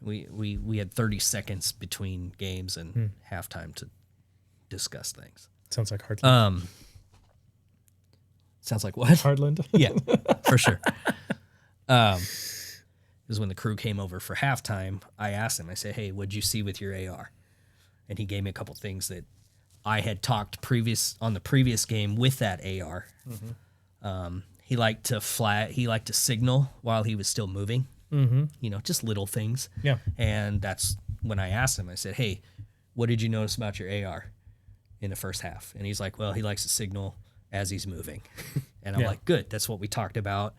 We had 30 seconds between games and halftime to discuss things. Sounds like Heartland. Sounds like what? Heartland? Yeah, for sure. Because when the crew came over for halftime, I asked him, I said, hey, what'd you see with your AR? And he gave me a couple things that I had talked on the previous game with that AR. He liked to signal while he was still moving. Just little things. Yeah. And that's when I asked him, I said, hey, what did you notice about your AR in the first half? And he's like, well, he likes to signal as he's moving. And I'm like, good. That's what we talked about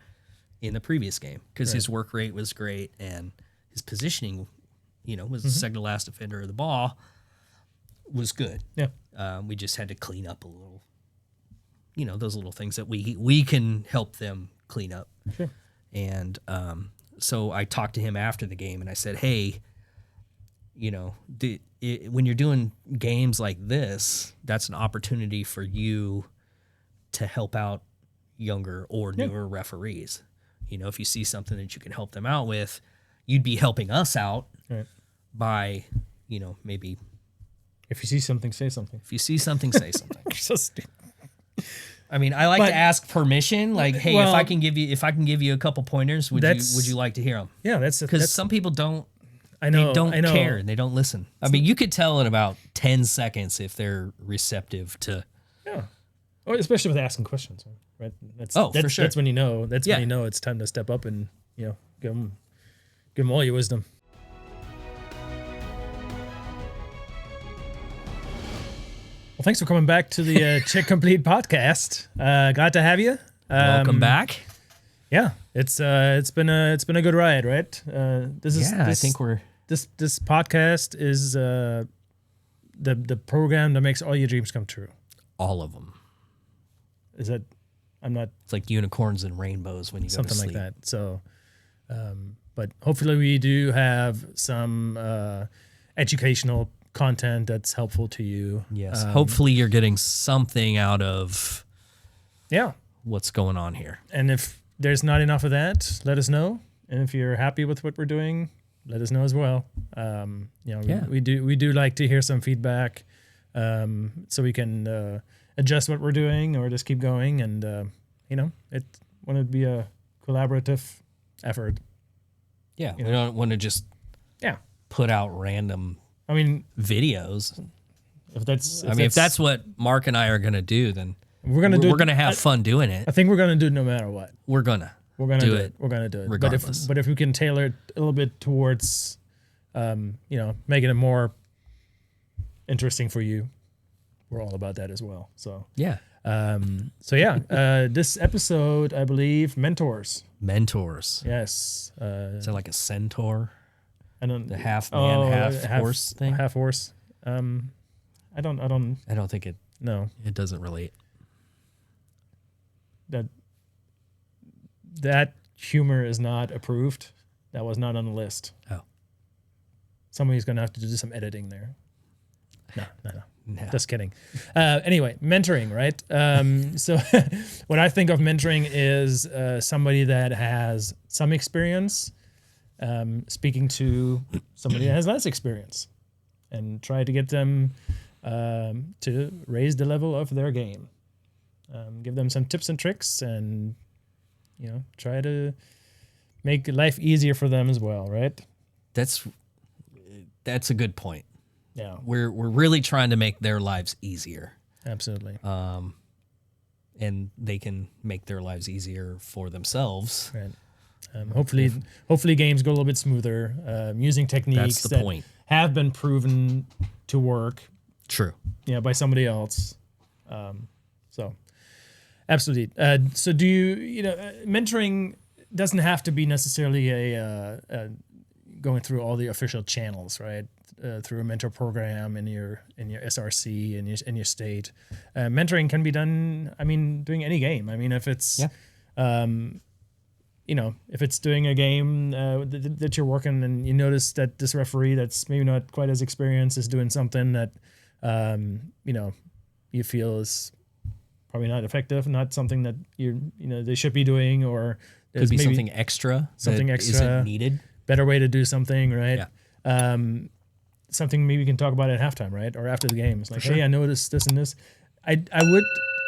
in the previous game, because his work rate was great and his positioning, was the second to last defender of the ball, was good. Yeah. We just had to clean up a little, those little things that we can help them clean up. Sure. And so I talked to him after the game and I said, hey, when you're doing games like this, that's an opportunity for you to help out younger or newer referees. If you see something that you can help them out with, you'd be helping us out by, maybe. If you see something, say something. If you see something, say something. You're so stupid. I mean, I like to ask permission. Like, hey, if I can give you a couple pointers, would you like to hear them? Yeah, that's because some people don't. I know. They don't care and they don't listen. I mean, you could tell in about 10 seconds if they're receptive to. Yeah. Or especially with asking questions, right? That's for sure. That's when you know. That's when you know it's time to step up and give them all your wisdom. Well, thanks for coming back to the Check Complete podcast. Glad to have you. Welcome back. Yeah, it's been a good ride, right? I think we're this podcast is the program that makes all your dreams come true. All of them. Is that? I'm not. It's like unicorns and rainbows when you go to sleep. Something like that. So, but hopefully we do have some educational content that's helpful to you. Yes. Hopefully you're getting something out of what's going on here. And if there's not enough of that, let us know. And if you're happy with what we're doing, let us know as well. We do like to hear some feedback, so we can adjust what we're doing or just keep going. And it want to be a collaborative effort. Yeah, we don't want to just put out random videos. If that's what Mark and I are going to do, then we're going to have fun doing it. I think we're going to do it no matter what. We're going to do it. We're going to do it regardless. But if we can tailor it a little bit towards making it more interesting for you, we're all about that as well. So yeah. This episode, I believe, mentors. Yes. Is that like a centaur? I don't. The half man, half horse thing. Half horse. I don't think it. No, it doesn't relate. That humor is not approved. That was not on the list. Oh. Somebody's going to have to do some editing there. No. Just kidding. Anyway, mentoring, right? So what I think of mentoring is somebody that has some experience speaking to somebody that has less experience and try to get them to raise the level of their game. Give them some tips and tricks and, try to make life easier for them as well, right? That's a good point. Yeah. We're really trying to make their lives easier. Absolutely. And they can make their lives easier for themselves. Right. Hopefully games go a little bit smoother, using techniques that have been proven to work. True. By somebody else. So absolutely. So do you mentoring doesn't have to be necessarily a going through all the official channels, right? Through a mentor program in your SRC in your state. Mentoring can be done, doing any game. If it's if it's doing a game that you're working and you notice that this referee that's maybe not quite as experienced is doing something that, you feel is probably not effective, not something that they should be doing, or could be something extra. Something extra isn't needed. Better way to do something, right? something maybe we can talk about at halftime, right? Or after the game. It's like, sure. hey, I noticed this and this. I would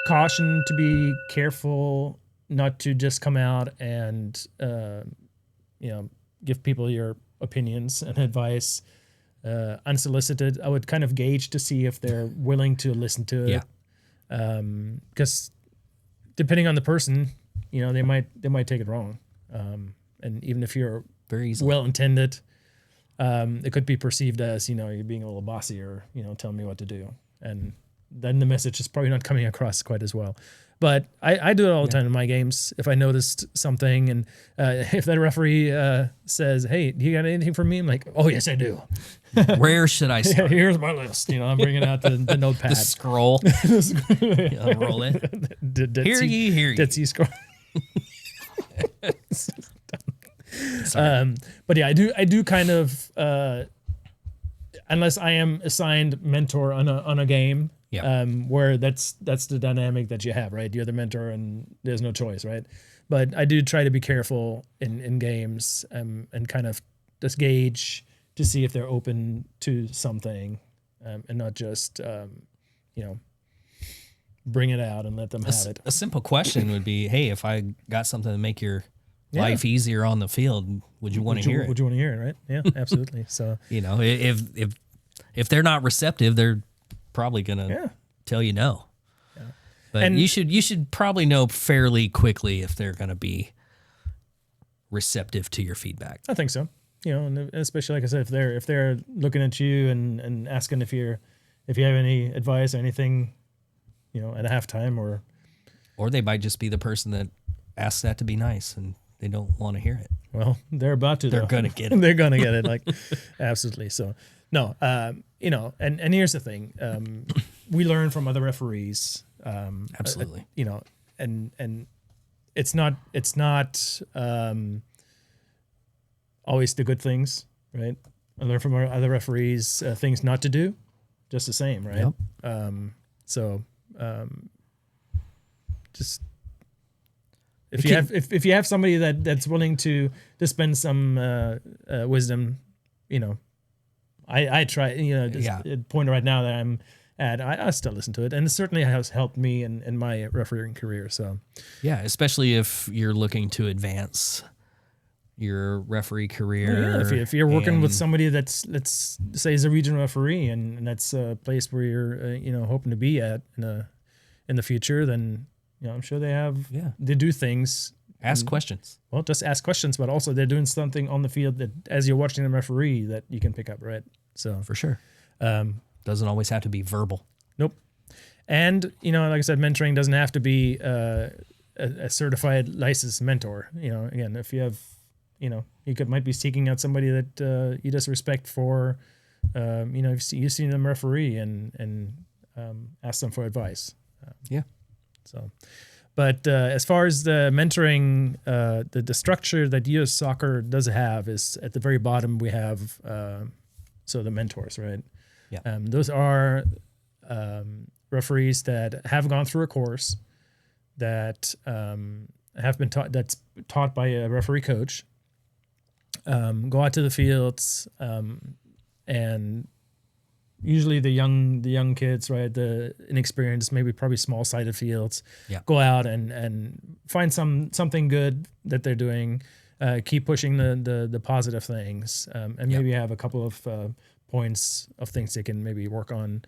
caution to be careful not to just come out and, give people your opinions and advice unsolicited. I would kind of gauge to see if they're willing to listen to it. Because depending on the person, they might take it wrong. And even if you're very easily well intended, it could be perceived as you're being a little bossy or telling me what to do, and then the message is probably not coming across quite as well. But I do it all the time in my games. If I noticed something, and if that referee says, "Hey, do you got anything for me?" I'm like, "Oh yes, I do." Where should I start? Here's my list. I'm bringing out the notepad, the scroll. Roll it. Hear ye. Dead Sea Scroll. But yeah, I do kind of unless I am assigned mentor on a game, where that's the dynamic that you have, right? You're the mentor and there's no choice, right? But I do try to be careful in games and kind of just gauge to see if they're open to something, and not just bring it out and let them have it. A simple question would be, hey, if I got something to make your life easier on the field, would you want to hear it? Would you want to hear it, right? Yeah, absolutely. So if they're not receptive, they're probably gonna tell you no. Yeah. But you should probably know fairly quickly if they're gonna be receptive to your feedback. I think so. And especially like I said, if they're looking at you and asking if you have any advice or anything, at a halftime, or they might just be the person that asks that to be nice and they don't want to hear it. Well, they're about to. They're gonna get it. They're gonna get it. Like, absolutely. So no, and here's the thing: we learn from other referees. Absolutely. And it's not always the good things, right? I learn from our other referees things not to do, just the same, right? Yep. Just if you have somebody that's willing to spend some wisdom, I try, at the point right now that I'm at, I still listen to it, and it certainly has helped me in my refereeing career. So yeah, especially if you're looking to advance your referee career. If you're working with somebody that's, let's say, is a regional referee, and that's a place where you're hoping to be at in the future, then I'm sure they do things. Ask questions. Well, just ask questions, but also they're doing something on the field that, as you're watching them referee, that you can pick up, right? So for sure. Doesn't always have to be verbal. Nope. And like I said, mentoring doesn't have to be a certified licensed mentor. Again, if you have, might be seeking out somebody that you just respect for, you've seen them referee and ask them for advice. So, but as far as the mentoring, the structure that U.S. Soccer does have is at the very bottom we have the mentors, right? Yeah. Those are referees that have gone through a course that have been taught, that's taught by a referee coach. Go out to the fields, and usually the young kids, right, the inexperienced, probably small-sided fields, go out and find something good that they're doing, keep pushing the positive things, and maybe have a couple of points of things they can maybe work on.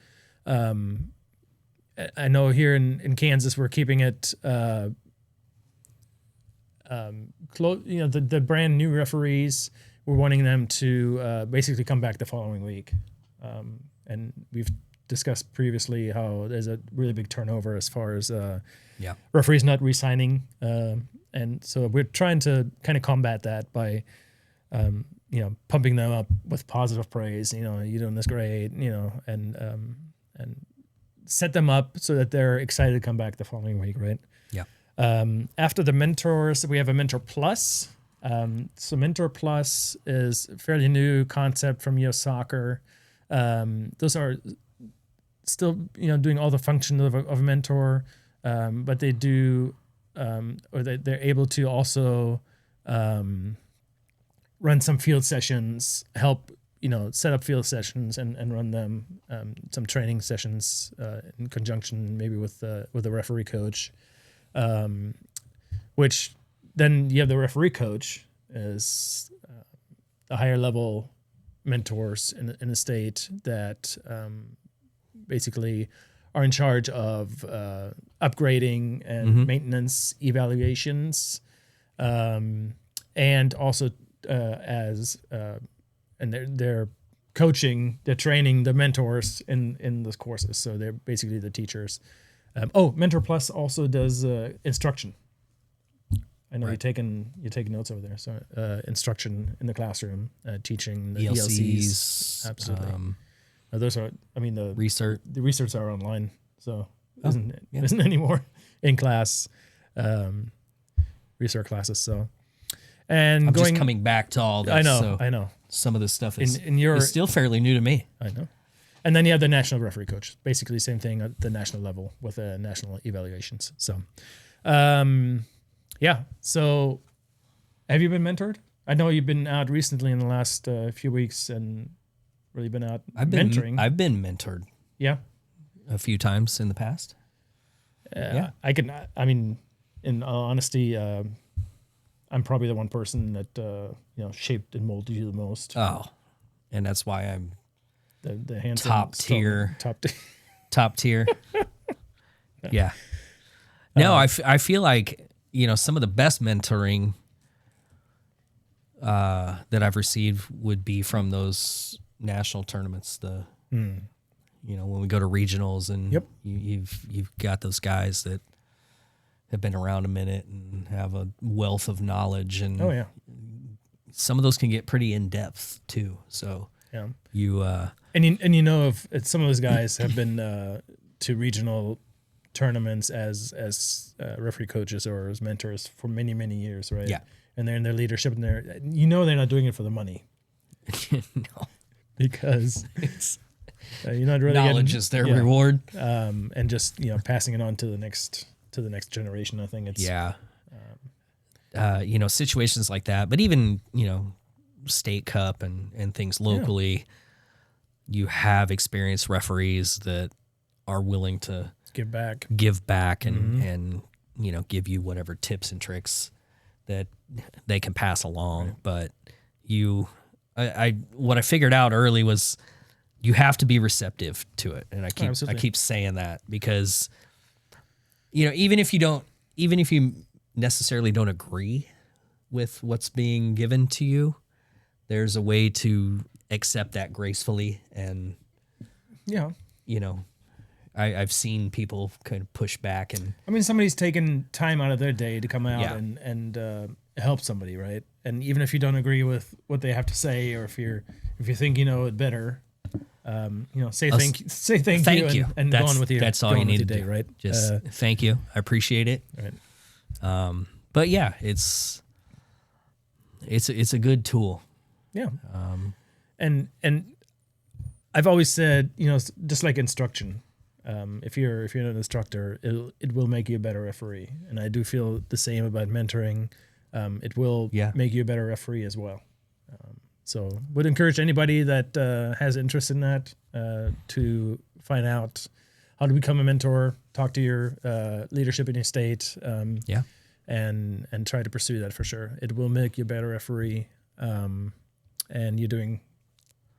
I know here in Kansas we're keeping it close. The brand new referees, we're wanting them to basically come back the following week. And we've discussed previously how there's a really big turnover as far as referees not re-signing. And so we're trying to kind of combat that by, pumping them up with positive praise. You're doing this great, and set them up so that they're excited to come back the following week, right? Yeah. After the mentors, we have a Mentor Plus. So Mentor Plus is a fairly new concept from U.S. Soccer. Those are still, doing all the functions of a mentor, but they do, or they're able to also run some field sessions, help, set up field sessions and run them, some training sessions in conjunction maybe with the referee coach, which then you have the referee coach as the higher level mentors in the state that basically are in charge of upgrading and maintenance evaluations, and also and they're coaching, they're training the mentors in those courses. So they're basically the teachers. Mentor Plus also does instruction. I know you're taking notes over there. So instruction in the classroom, teaching the ELCs. Absolutely. Those are, the research. The research are online, so isn't anymore in class research classes. So, and I'm just coming back to all this. I know. Some of this stuff is still fairly new to me. I know. And then you have the national referee coach, basically same thing at the national level with national evaluations. So, So, have you been mentored? I know you've been out recently in the last few weeks and really been out mentoring. I've been mentored. Yeah. A few times in the past. Yeah. In all honesty, I'm probably the one person that shaped and molded you the most. Oh, and that's why I'm the handsome top tier. Top tier. Yeah. No, I feel like some of the best mentoring that I've received would be from those national tournaments. When we go to regionals and you've got those guys that have been around a minute and have a wealth of knowledge, and some of those can get pretty in depth too. So if some of those guys have been to regional tournaments as referee coaches or as mentors for many years, right? Yeah, and they're in their leadership, and they're not doing it for the money. No, because you're not really knowledge is their reward, and just passing it on to the next generation. I think it's situations like that, but even state cup and things locally, you have experienced referees that are willing to give back and give you whatever tips and tricks that they can pass along. Right. But what I figured out early was you have to be receptive to it. And I keep saying that because, even if you necessarily don't agree with what's being given to you, there's a way to accept that gracefully. And, I've seen people kind of push back, and somebody's taken time out of their day to come out and help somebody, right? And even if you don't agree with what they have to say, or if you think you know it better, say thank you and go on with your that's all you need to do, right? Just thank you. I appreciate it. Right. But yeah, it's a good tool. Yeah. And I've always said, just like instruction, if you're an instructor, it will make you a better referee. And I do feel the same about mentoring. It will make you a better referee as well. So would encourage anybody that has interest in that to find out how to become a mentor, talk to your leadership in your state, and try to pursue that for sure. It will make you a better referee, and you're doing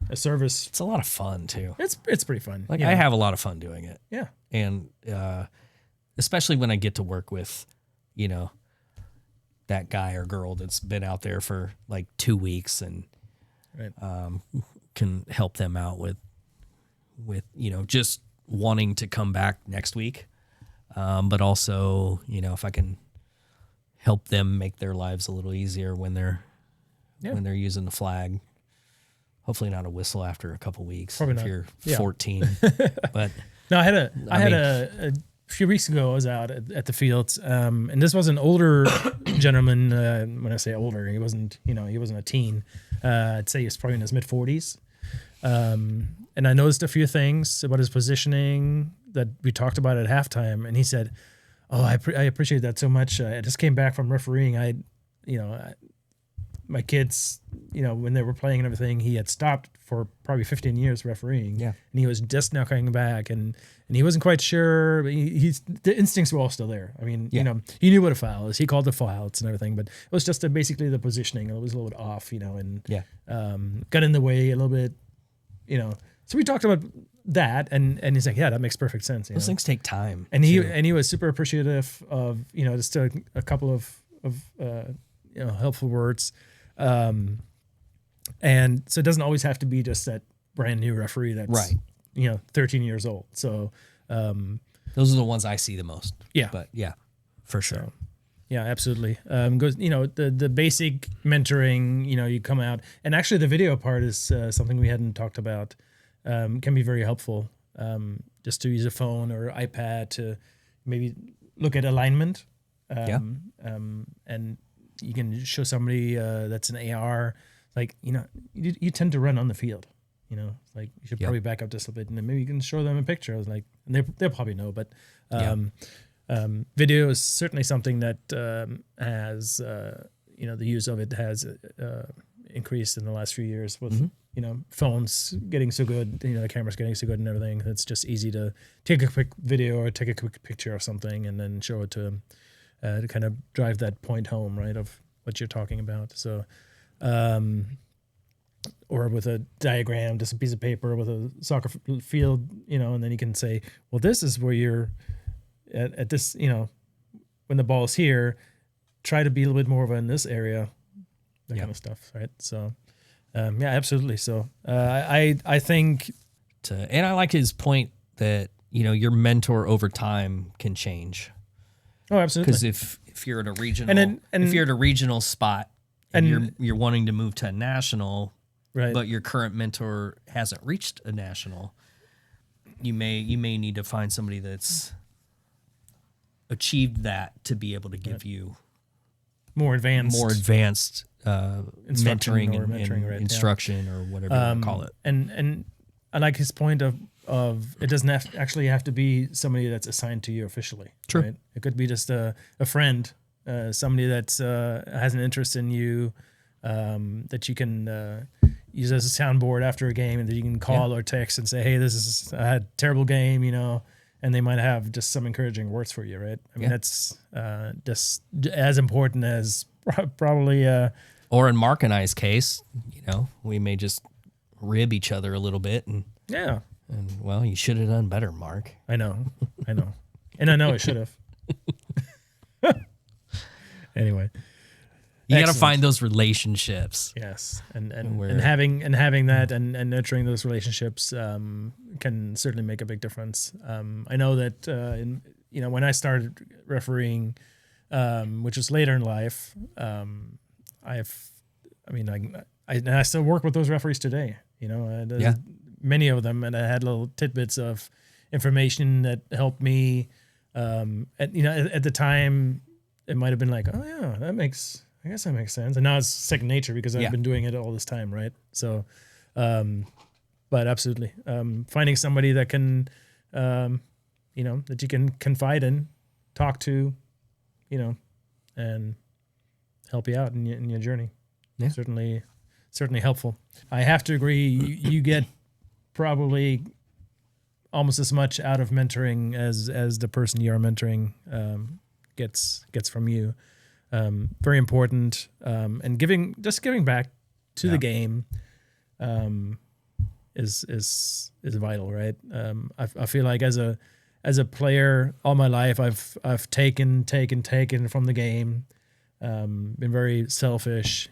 a service. It's a lot of fun too. It's pretty fun. I have a lot of fun doing it. Yeah. And especially when I get to work with, that guy or girl that's been out there for like 2 weeks and can help them out with just wanting to come back next week. But also, if I can help them make their lives a little easier when they're using the flag. Hopefully not a whistle after a couple weeks. Probably if not. You're 14. But no, I had a few weeks ago. I was out at the fields, and this was an older gentleman. When I say older, he wasn't a teen. I'd say he was probably in his mid 40s. And I noticed a few things about his positioning that we talked about at halftime. And he said, "Oh, I appreciate that so much. I just came back from refereeing. my kids, when they were playing and everything, he had stopped for probably 15 years refereeing. Yeah. And he was just now coming back, and he wasn't quite sure, but the instincts were all still there. I mean, he knew what a foul is. He called the fouls and everything, but it was just basically the positioning. It was a little bit off, and got in the way a little bit, So we talked about that, and he's like, yeah, that makes perfect sense. Those things take time. And he was super appreciative of, just a couple of helpful words. And so it doesn't always have to be just that brand new referee that's right. 13 years old. So those are the ones I see the most. Yeah. But yeah, for sure. So, yeah, absolutely. Goes, the basic mentoring, you come out, and actually the video part is something we hadn't talked about. Can be very helpful. Just to use a phone or iPad to maybe look at alignment. And you can show somebody that's an AR, like, you tend to run on the field, like you should probably back up just a bit, and then maybe you can show them a picture. I was like, and they'll probably know, but video is certainly something that has, the use of it has increased in the last few years with, phones getting so good, the cameras getting so good and everything. It's just easy to take a quick video or take a quick picture of something and then show it to them to kind of drive that point home, right, of what you're talking about. So, or with a diagram, just a piece of paper with a soccer field, and then you can say, well, this is where you're at this, when the ball's here, try to be a little bit more of in this area, that kind of stuff, right? So, absolutely. So, I think, and I like his point that your mentor over time can change. Oh, absolutely. Because if you're at a regional, if you're at a regional spot and you're wanting to move to a national, right, but your current mentor hasn't reached a national, you may need to find somebody that's achieved that to be able to give you more advanced mentoring and right, instruction or whatever you want to call it. And I like his point of it doesn't actually have to be somebody that's assigned to you officially. True. Right? It could be just a friend, somebody that's has an interest in you, that you can use as a soundboard after a game, and that you can call or text and say, hey, I had a terrible game, and they might have just some encouraging words for you, right? I mean, that's just as important as probably. Or in Mark and I's case, we may just rib each other a little bit, and well, you should have done better, Mark. I know, and I know I should have. Anyway, you got to find those relationships. Yes, and having that and nurturing those relationships can certainly make a big difference. I know that when I started refereeing, which was later in life, I still work with those referees today. Many of them, and I had little tidbits of information that helped me. At the time, it might have been like, oh yeah, I guess that makes sense. And now it's second nature because I've been doing it all this time, right? So, but absolutely, finding somebody that can, that you can confide in, talk to, and help you out in your journey. Yeah. Certainly helpful. I have to agree. You get probably almost as much out of mentoring as the person you're mentoring gets from you. Very important. And giving back to the game is vital, right? I feel like as a player all my life I've taken from the game, been very selfish,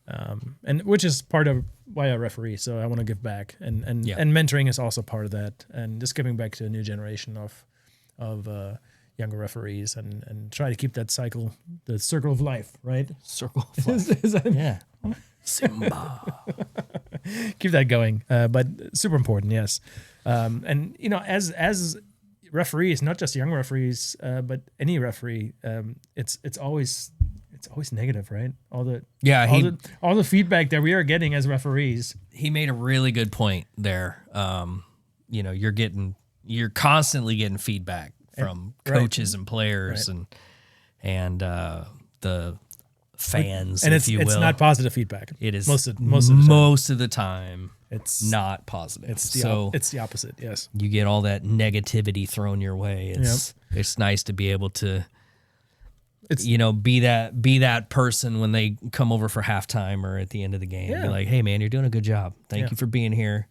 and which is part of why I referee. So I want to give back, and mentoring is also part of that, and just giving back to a new generation of younger referees, and try to keep that the circle of life, right? Circle of life. Simba. Keep that going, but super important, yes. And as referees, not just young referees, but any referee, it's always negative, right? All the feedback that we are getting as referees. He made a really good point there. You're constantly getting feedback from coaches and players, and the fans, and if you will. It's not positive feedback. It is most of the time. It's not positive. It's the opposite. Yes, you get all that negativity thrown your way. It's nice to be able to, be that person when they come over for halftime or at the end of the game. Be like, hey man, you're doing a good job. Thank you for being here.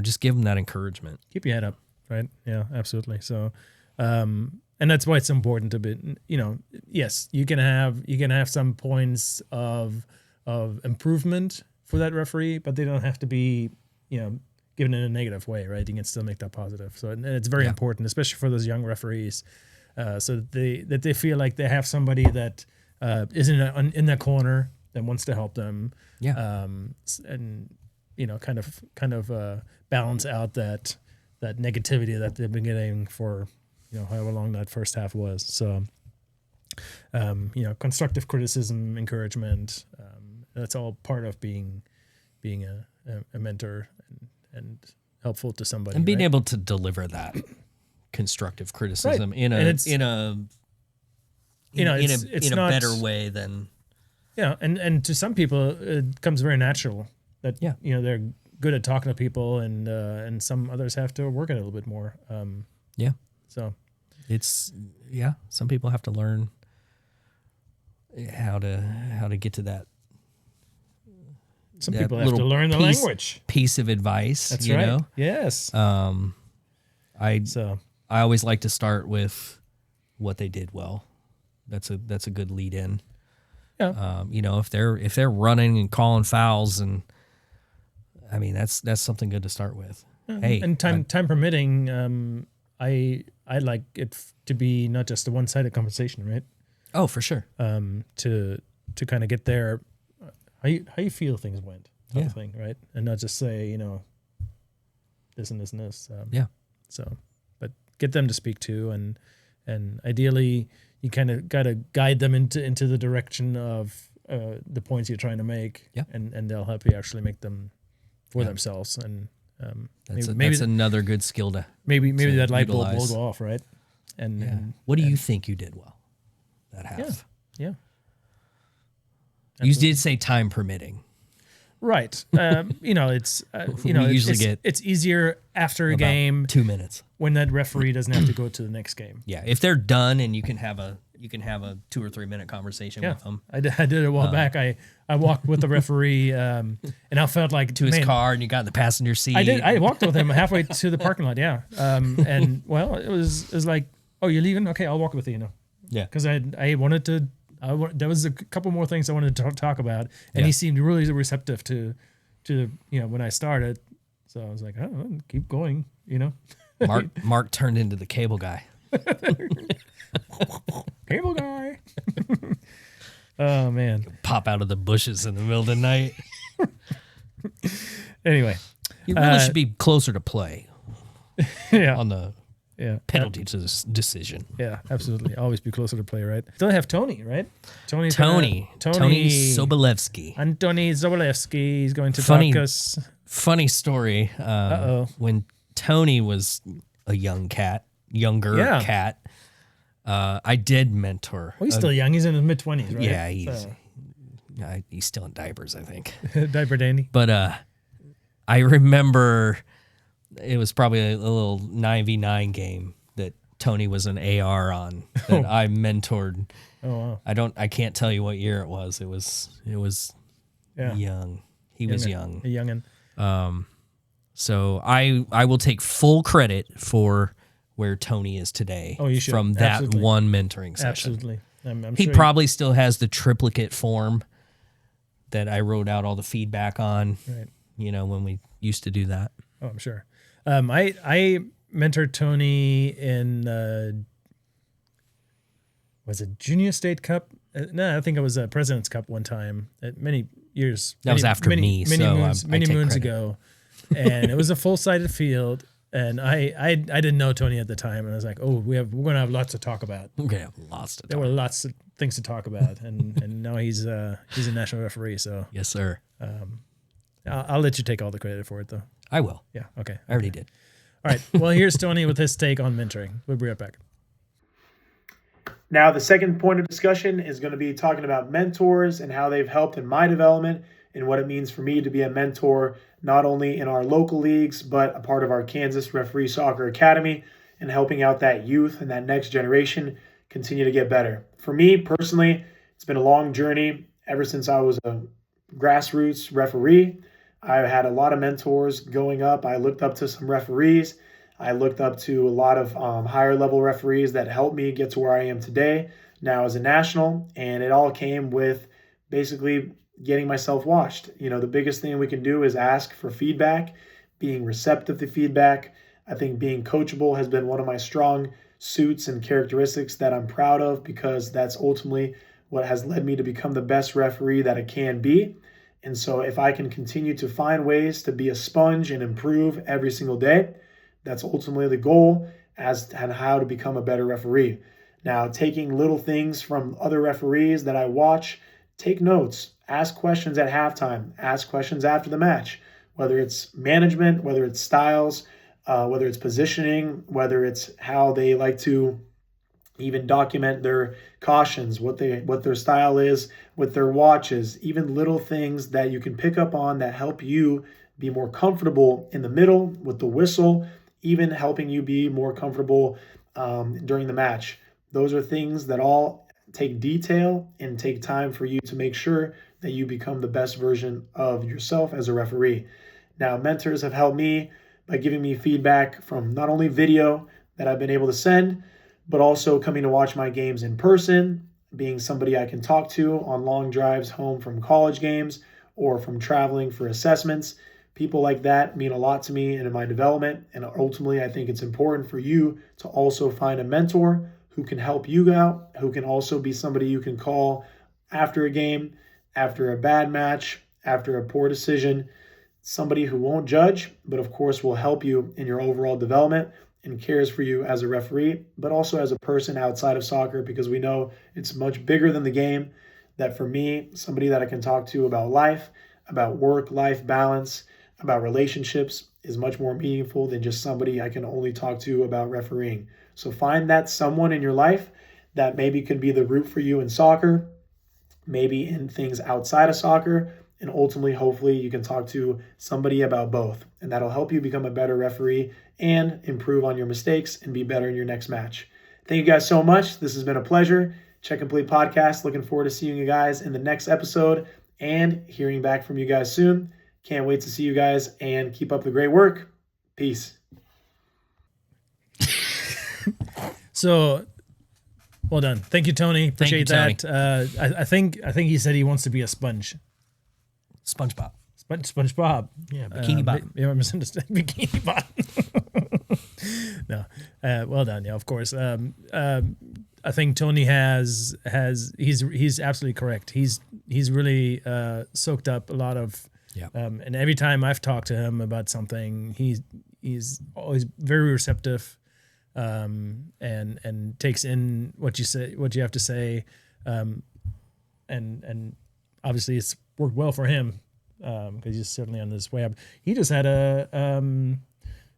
Just give them that encouragement. Keep your head up, right? Yeah, absolutely. So, and that's why it's important to be, yes, you can have some points of improvement for that referee, but they don't have to be, given in a negative way, right? You can still make that positive. So, and it's very important, especially for those young referees, so that they feel like they have somebody that is in that corner that wants to help them. Yeah. And kind of balance out that negativity that they've been getting for however long that first half was. So, constructive criticism, encouragement, that's all part of being a mentor and helpful to somebody. And being able to deliver that constructive criticism in a better way than. Yeah. And to some people it comes very natural that, they're good at talking to people and some others have to work at it a little bit more. So it's some people have to learn how to get to that. Some people have to learn the language. Piece of advice. That's right. Yes. I always like to start with what they did well. That's a good lead in. Yeah. If they're running and calling fouls, and I mean that's something good to start with. Yeah. Hey, and time permitting, I like it to be not just a one-sided conversation, right? Oh, for sure. To kind of get there, how you feel things went, type of thing, right? And not just say this and this and this. So, but get them to speak to, and ideally you kind of got to guide them into the direction of the points you're trying to make. Yeah. And they'll help you actually make them for themselves. And that's another good skill to maybe that light bulb will go off, right? And what do you think you did well that half? Yeah. You did say time permitting. Right. It's it's easier after a game 2 minutes when that referee doesn't have to go to the next game. Yeah, if they're done and you can have a 2 or 3 minute conversation with them. I did it a while back. I walked with the referee and I felt like to his car, and you got in the passenger seat. I walked with him halfway to the parking lot. Yeah. And well, it was like, oh, you're leaving? Okay, I'll walk with you. Yeah. Because I wanted to. There was a couple more things I wanted to talk about, and he seemed really receptive to when I started. So I was like, oh, keep going, Mark turned into the cable guy. Cable guy. Oh man! Pop out of the bushes in the middle of the night. Anyway, you really should be closer to play. On the. Yeah, penalty to this decision. Yeah, absolutely. Always be closer to play, right? Still have Tony, right? Tony Sobolewski. Antoni Sobolewski is going to talk us. Funny story. When Tony was a younger cat, I did mentor. Well, he's still young. He's in his mid-20s, right? Yeah, he's still in diapers, I think. Diaper dandy. But I remember. It was probably a little 9v9 game that Tony was an AR on that I mentored. Oh wow! I can't tell you what year it was. It was young. He was young. A youngin'. So I will take full credit for where Tony is today. Oh, you should. From that one mentoring session. Absolutely. I'm he sure probably still has the triplicate form that I wrote out all the feedback on. Right. When we used to do that. Oh, I'm sure. I mentored Tony in was it Junior State Cup? No, I think it was a President's Cup one time. Many years. That was after me. Many moons ago, and it was a full-sided field. And I didn't know Tony at the time, and I was like, oh, we're gonna have lots to talk about. We're gonna have lots to. There were lots of things to talk about, and now he's a national referee. So yes, sir. I'll let you take all the credit for it, though. I will. Yeah. Okay. I already did. All right. Well, here's Tony with his take on mentoring. We'll be right back. Now, the second point of discussion is going to be talking about mentors and how they've helped in my development and what it means for me to be a mentor, not only in our local leagues, but a part of our Kansas Referee Soccer Academy and helping out that youth and that next generation continue to get better. For me personally, it's been a long journey ever since I was a grassroots referee. I had a lot of mentors going up. I looked up to some referees. I looked up to a lot of higher level referees that helped me get to where I am today, now as a national. And it all came with basically getting myself watched. The biggest thing we can do is ask for feedback, being receptive to feedback. I think being coachable has been one of my strong suits and characteristics that I'm proud of, because that's ultimately what has led me to become the best referee that I can be. And so if I can continue to find ways to be a sponge and improve every single day, that's ultimately the goal as to how to become a better referee. Now, taking little things from other referees that I watch, take notes, ask questions at halftime, ask questions after the match, whether it's management, whether it's styles, whether it's positioning, whether it's how they like to even document their cautions, what their style is with their watches, even little things that you can pick up on that help you be more comfortable in the middle with the whistle, even helping you be more comfortable during the match. Those are things that all take detail and take time for you to make sure that you become the best version of yourself as a referee. Now, mentors have helped me by giving me feedback from not only video that I've been able to send, but also coming to watch my games in person, being somebody I can talk to on long drives home from college games or from traveling for assessments. People like that mean a lot to me and in my development. And ultimately, I think it's important for you to also find a mentor who can help you out, who can also be somebody you can call after a game, after a bad match, after a poor decision, somebody who won't judge, but of course will help you in your overall development and cares for you as a referee, but also as a person outside of soccer, because we know it's much bigger than the game. That for me, somebody that I can talk to about life, about work-life balance, about relationships is much more meaningful than just somebody I can only talk to about refereeing. So find that someone in your life that maybe could be the root for you in soccer, maybe in things outside of soccer, and ultimately, hopefully, you can talk to somebody about both. And that'll help you become a better referee and improve on your mistakes and be better in your next match. Thank you guys so much. This has been a pleasure. Check and Play Podcast. Looking forward to seeing you guys in the next episode and hearing back from you guys soon. Can't wait to see you guys and keep up the great work. Peace. So, well done. Thank you, Tony. Appreciate Thank you, that. I think he said he wants to be a sponge. SpongeBob. SpongeBob. Yeah, Bikini Bottom. Yeah, I misunderstood. Bikini Bottom. No, well done. Yeah, of course. I think Tony he's absolutely correct. He's really soaked up a lot of. Yeah. And every time I've talked to him about something, he's always very receptive, and takes in what you have to say, and obviously it's worked well for him, because he's certainly on this way up. He just had a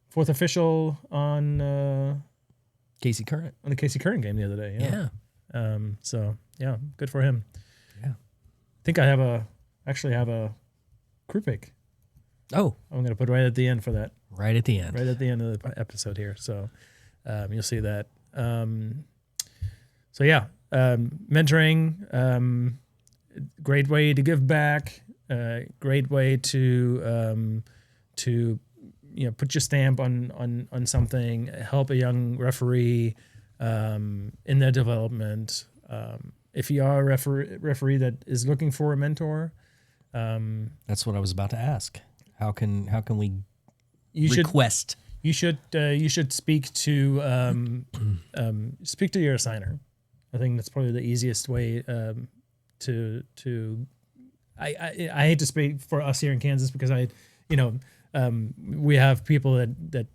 fourth official on Casey Current. on the Casey Current game the other day. Yeah. So yeah, good for him. Yeah. I think I have a crew pick. Oh, I'm going to put right at the end for that. right at the end. Right at the end of the episode here. So you'll see that. So yeah, mentoring, great way to give back, great way to put your stamp on something, help a young referee in their development. If you are a referee that is looking for a mentor, That's what I was about to ask. How can we you request? You should speak to speak to your assigner. I think that's probably the easiest way to. I hate to speak for us here in Kansas because we have people that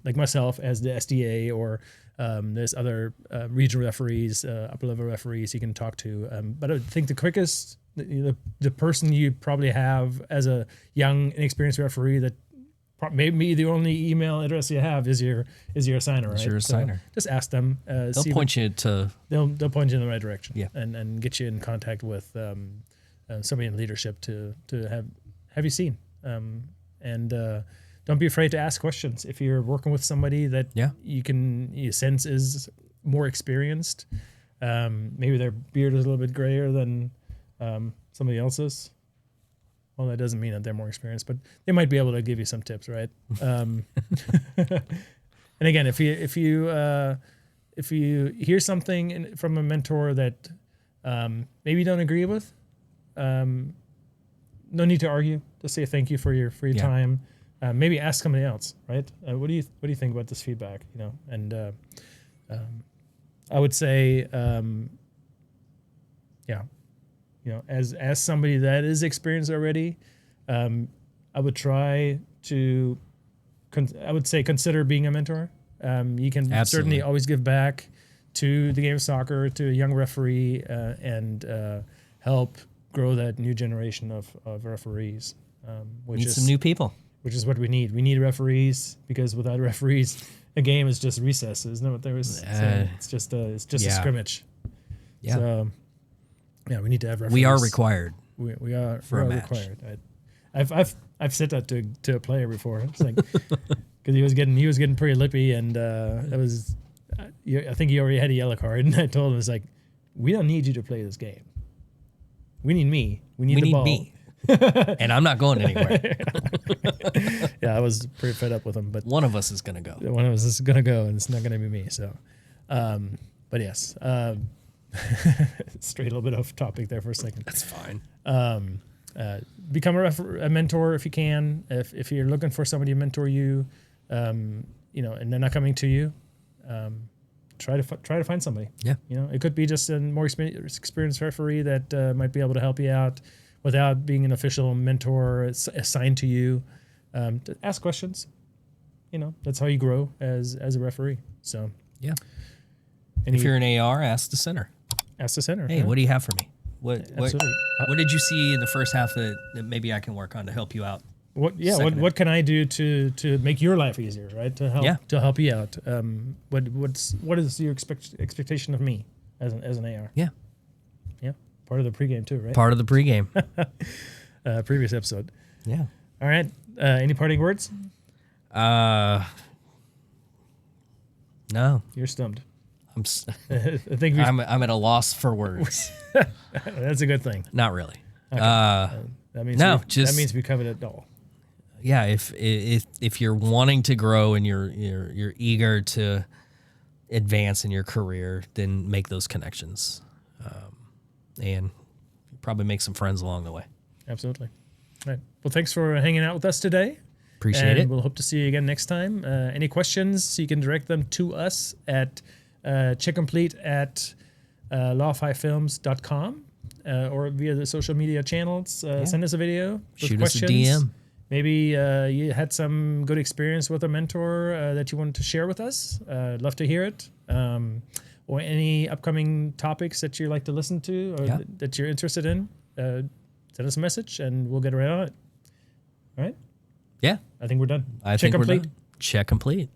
like myself as the SDA, or there's other regional referees, upper level referees you can talk to. But I think the quickest, the person you probably have as a young, inexperienced referee that maybe the only email address you have is your assigner, right? Is your assigner. So just ask them. They'll point you to. They'll point you in the right direction. Yeah. And get you in contact with somebody in leadership to have you seen. And don't be afraid to ask questions. If you're working with somebody that you sense is more experienced, maybe their beard is a little bit grayer than somebody else's. Well, that doesn't mean that they're more experienced, but they might be able to give you some tips, right? And again, if you hear something from a mentor that maybe you don't agree with, no need to argue. Just say thank you for your time. Maybe ask somebody else, right? What do you think about this feedback? And I would say, as somebody that is experienced already, I would try to, I would say consider being a mentor. You can certainly always give back to the game of soccer, to a young referee, and help grow that new generation of referees. Need some new people. Which is what we need. We need referees, because without referees, the game is just recess. Isn't that what there was? It's just a scrimmage. Yeah. So, we need to have referees. We are required. We are match. Required. I've said that to a player before. It's like because he was getting pretty lippy, and that was I think he already had a yellow card, and I told him, it's like, we don't need you to play this game. We need me. We need the ball. Me. And I'm not going anywhere. I was pretty fed up with him, but one of us is gonna go. One of us is gonna go, and it's not gonna be me. So, but yes. Straight a little bit off topic there for a second. That's fine. Become a mentor if you can. If you're looking for somebody to mentor you, and they're not coming to you, try to find somebody. Yeah. It could be just a more experienced referee that might be able to help you out without being an official mentor assigned to you. To ask questions. That's how you grow as a referee. So yeah. And if you're an AR, ask the center. Ask the center. Hey, what do you have for me? What did you see in the first half that maybe I can work on to help you out? What can I do to make your life easier, right? To help you out. What is your expectation of me as an AR? Yeah. Yeah. Part of the pregame too, right? Part of the pregame. Previous episode. Yeah. All right. Any parting words? No. You're stumped. I'm at a loss for words. That's a good thing. Not really. Okay. That means we covered it all. Yeah, if you're wanting to grow and you're eager to advance in your career, then make those connections, and probably make some friends along the way. Absolutely. All right. Well, thanks for hanging out with us today. Appreciate it. We'll hope to see you again next time. Any questions, you can direct them to us at checkcomplete@lawfifilms.com or via the social media channels. Send us a video with Shoot questions. us a DM. Maybe you had some good experience with a mentor that you wanted to share with us. I'd love to hear it. Or any upcoming topics that you'd like to listen to or that you're interested in. Send us a message and we'll get right on it. All right? Yeah. I think we're done. Check complete.